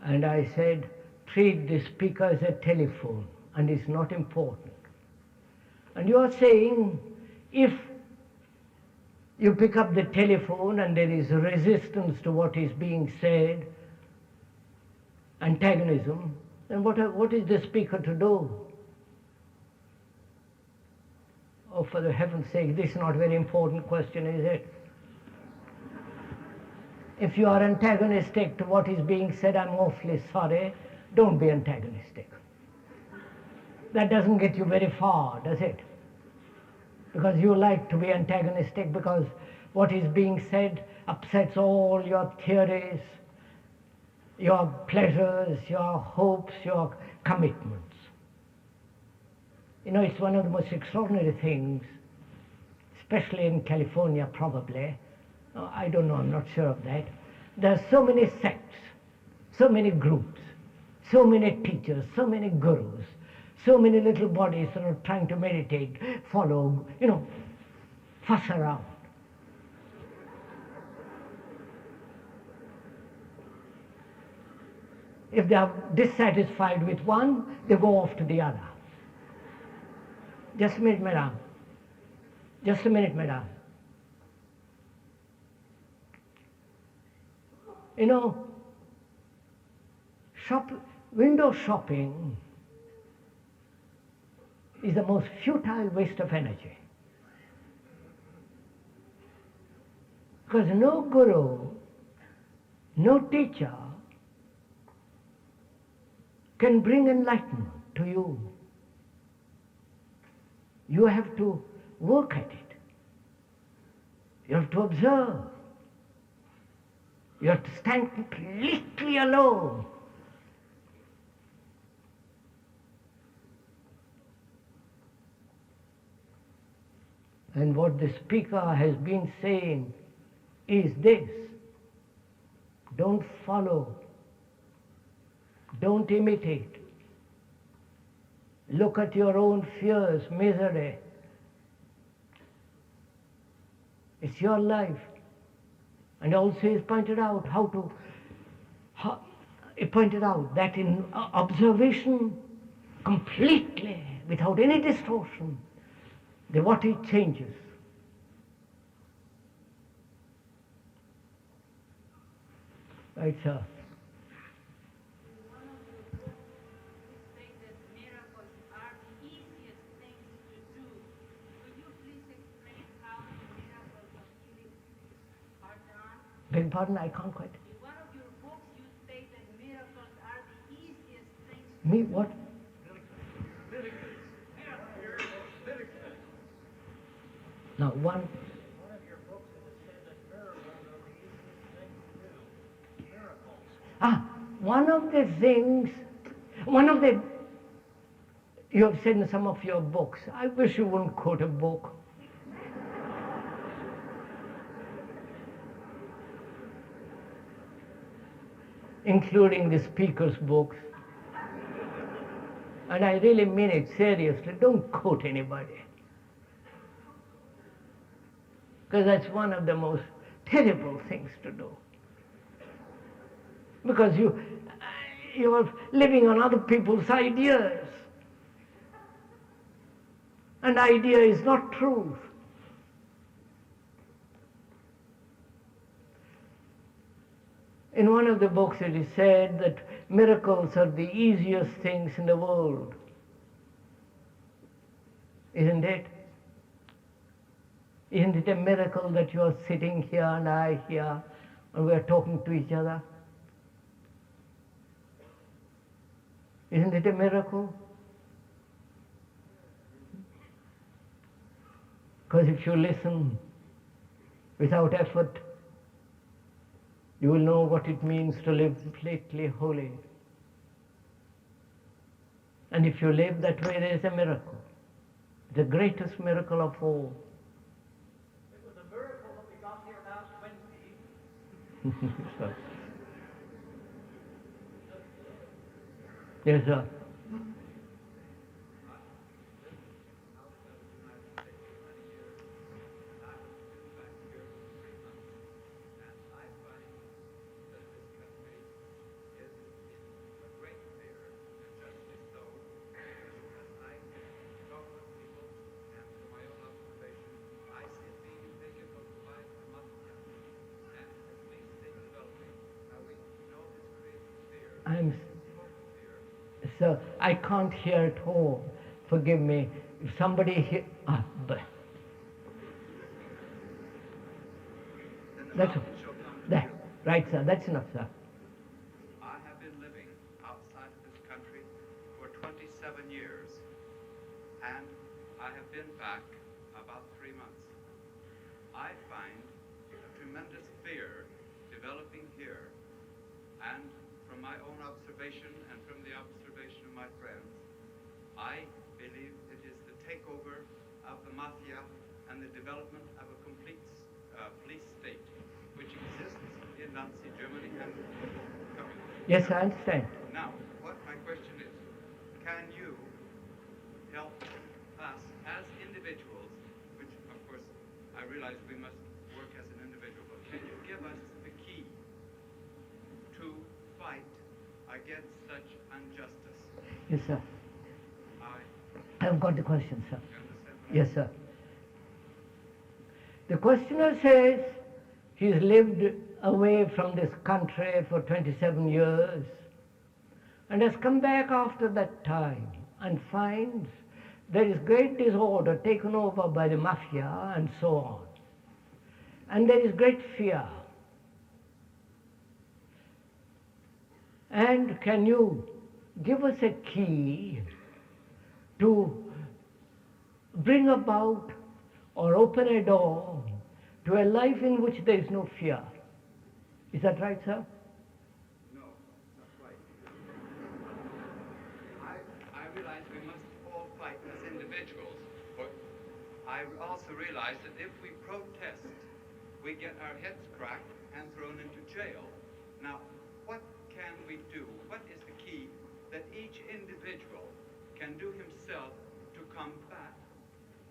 And I said, treat the speaker as a telephone, and it's not important. And you are saying, if you pick up the telephone and there is resistance to what is being said, antagonism, then what is the speaker to do? Oh, for the heaven's sake, this is not a very important question, is it? If you are antagonistic to what is being said, I'm awfully sorry, don't be antagonistic. That doesn't get you very far, does it? Because you like to be antagonistic because what is being said upsets all your theories, your pleasures, your hopes, your commitments. You know, it's one of the most extraordinary things, especially in California probably. I don't know, I'm not sure of that. There are so many sects, so many groups, so many teachers, so many gurus, so many little bodies that are trying to meditate, follow, fuss around. If they are dissatisfied with one, they go off to the other. Just a minute, madam. Just a minute, madam. Window shopping is the most futile waste of energy. Because no guru, no teacher can bring enlightenment to you. You have to work at it. You have to observe. You have to stand completely alone. And what the speaker has been saying is this: don't follow, don't imitate. Look at your own fears, misery. It's your life. And also he's pointed out he pointed out that in observation, completely, without any distortion, the what it changes. Right, sir. One of your books, you state that miracles are the easiest things to do. Could you please explain how the miracles of healing are done? Beg pardon, I can't quite. In one of your books, you state that miracles are the easiest things to Me, do. what? Now, one. One of your books it has said that miracles are the easiest thing to do. Miracles. One of the things, one of the, you have said in some of your books, I wish you wouldn't quote a book. Including the speaker's books. And I really mean it seriously, don't quote anybody. Because that's one of the most terrible things to do. Because you're living on other people's ideas. And idea is not truth. In one of the books it is said that miracles are the easiest things in the world. Isn't it? Isn't it a miracle that you are sitting here and I here and we are talking to each other? Isn't it a miracle? Because if you listen without effort, you will know what it means to live completely holy. And if you live that way, there is a miracle. The greatest miracle of all. It was a miracle that we got here last Wednesday. So, yes, sir. So I can't hear at all. Forgive me. If somebody that's that. Right, sir. That's enough, sir. I have been living outside of this country for 27 years, and I have been back about 3 months. I find a tremendous fear developing here, and from my own observation and from the observation of my friends, I believe it is the takeover of the mafia and the development of a complete police state, which exists in Nazi Germany and communism. Yes, I understand. Now, what my question is, can you help us as individuals, which of course I realize we must work as an individual, but can you give us the key to fight against such injustice? Yes, sir. I I've got the question, sir. understand. Yes, sir. The questioner says he's lived away from this country for 27 years and has come back after that time and finds there is great disorder taken over by the mafia and so on. And there is great fear. And can you give us a key to bring about or open a door to a life in which there is no fear? Is that right, sir? No, not quite. I realize we must all fight as individuals, but I also realize that if we protest, we get our heads cracked and thrown into jail. Now, what can we do? What is the key that each individual can do himself to combat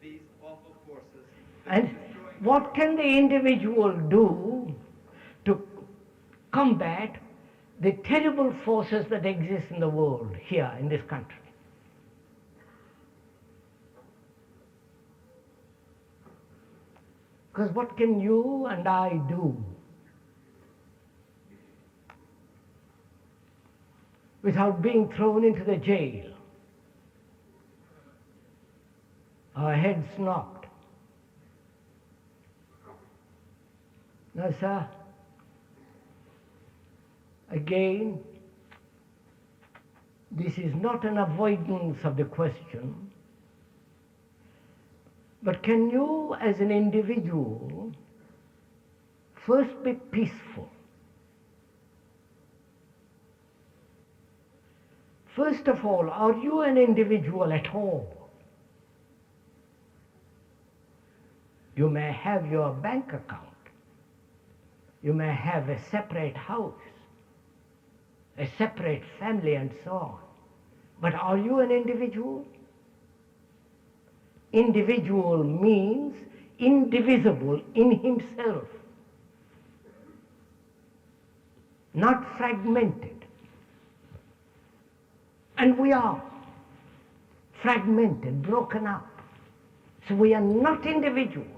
these awful forces? And what can the individual do to combat the terrible forces that exist in the world here in this country? Because what can you and I do? without being thrown into the jail, our heads knocked. Now, sir, again, this is not an avoidance of the question, but can you as an individual first be peaceful? First of all, are you an individual at all? You may have your bank account. You may have a separate house, a separate family, and so on. But are you an individual? Individual means indivisible in himself, not fragmented. And we are fragmented, broken up. So we are not individuals.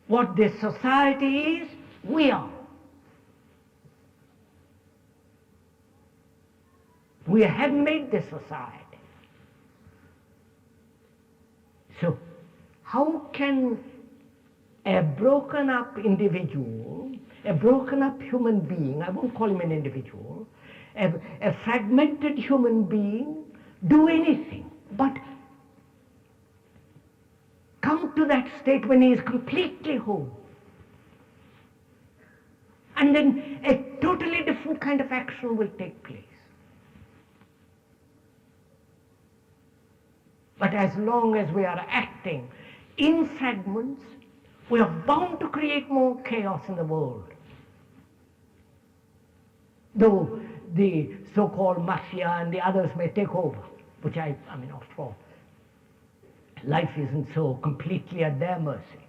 What this society is, we are. We have made this society. So, how can a broken up individual, a broken up human being, I won't call him an individual, a fragmented human being do anything but come to that state when he is completely whole? And then a totally different kind of action will take place. But as long as we are acting in fragments, we are bound to create more chaos in the world. Though the so-called mafia and the others may take over, which I mean, after all, life isn't so completely at their mercy.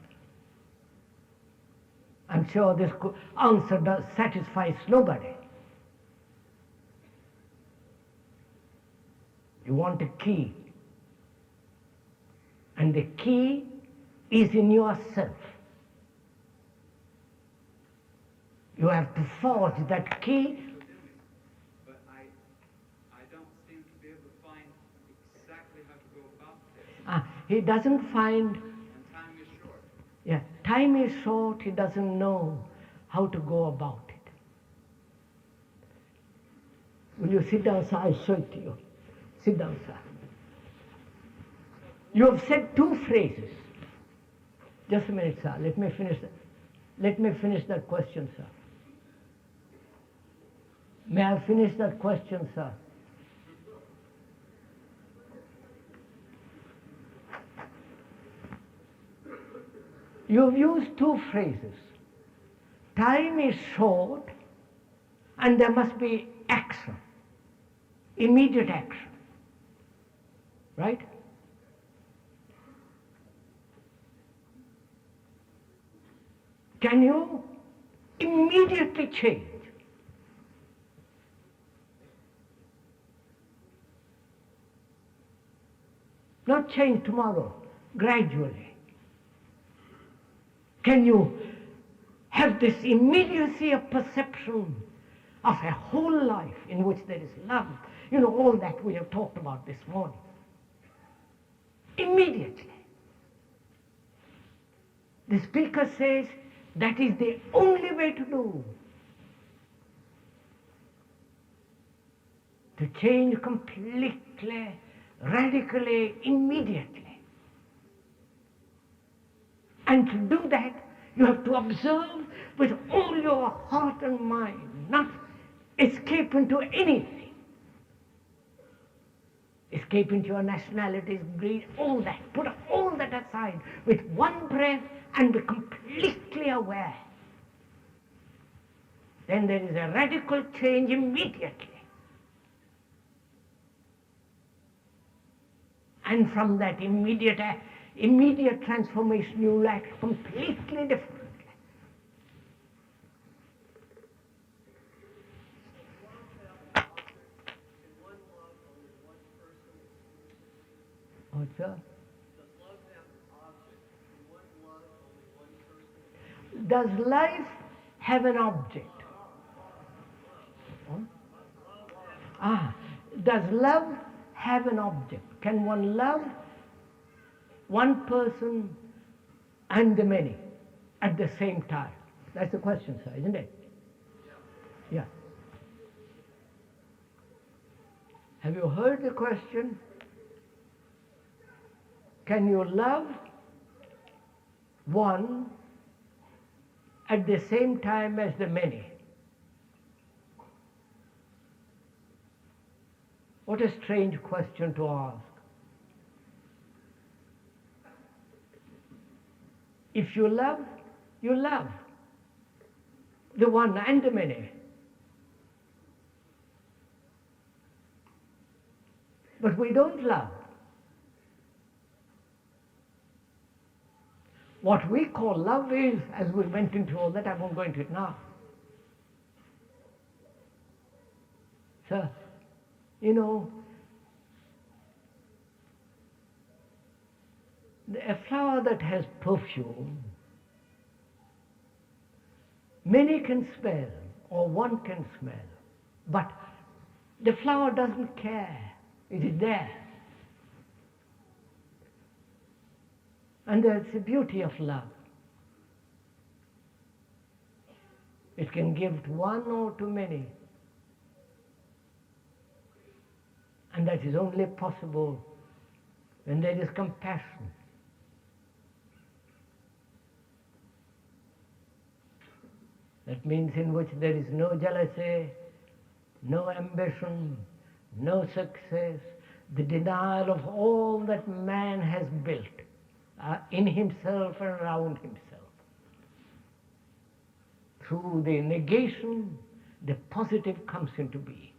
I'm sure this answer satisfies nobody. You want a key. And the key is in yourself. You have to forge that key. But I don't seem to be able to find exactly how to go about this. He doesn't find, And time is short. yeah, time is short, he doesn't know how to go about it. Will you sit down, sir? I'll show it to you. Sit down, sir. You have said two phrases. Just a minute, sir. Let me finish that question, sir. May I finish that question, sir? You have used two phrases. Time is short, and there must be action, immediate action. Right? Can you immediately change? Not change tomorrow, gradually. Can you have this immediacy of perception of a whole life in which there is love? You know, all that we have talked about this morning. Immediately. The speaker says that is the only way to do. To change completely, radically, immediately. And to do that, you have to observe with all your heart and mind, not escape into anything. Escape into your nationalities, greed, all that. Put all that aside with one breath and be completely aware. Then there is a radical change immediately. And from that immediate transformation, you will act completely differently. What, sir? Does life have an object? Oh. Does love have an object? Can one love one person and the many at the same time? That's the question, sir, isn't it? Yeah. Have you heard the question? Can you love one at the same time as the many? What a strange question to ask. If you love, you love the one and the many. But we don't love. What we call love is, as we went into all that, I won't go into it now. Sir, you know, a flower that has perfume, many can smell, or one can smell, but the flower doesn't care. It is there. And that's the beauty of love. It can give to one or to many. And that is only possible when there is compassion. That means in which there is no jealousy, no ambition, no success, the denial of all that man has built in himself and around himself. Through the negation, the positive comes into being.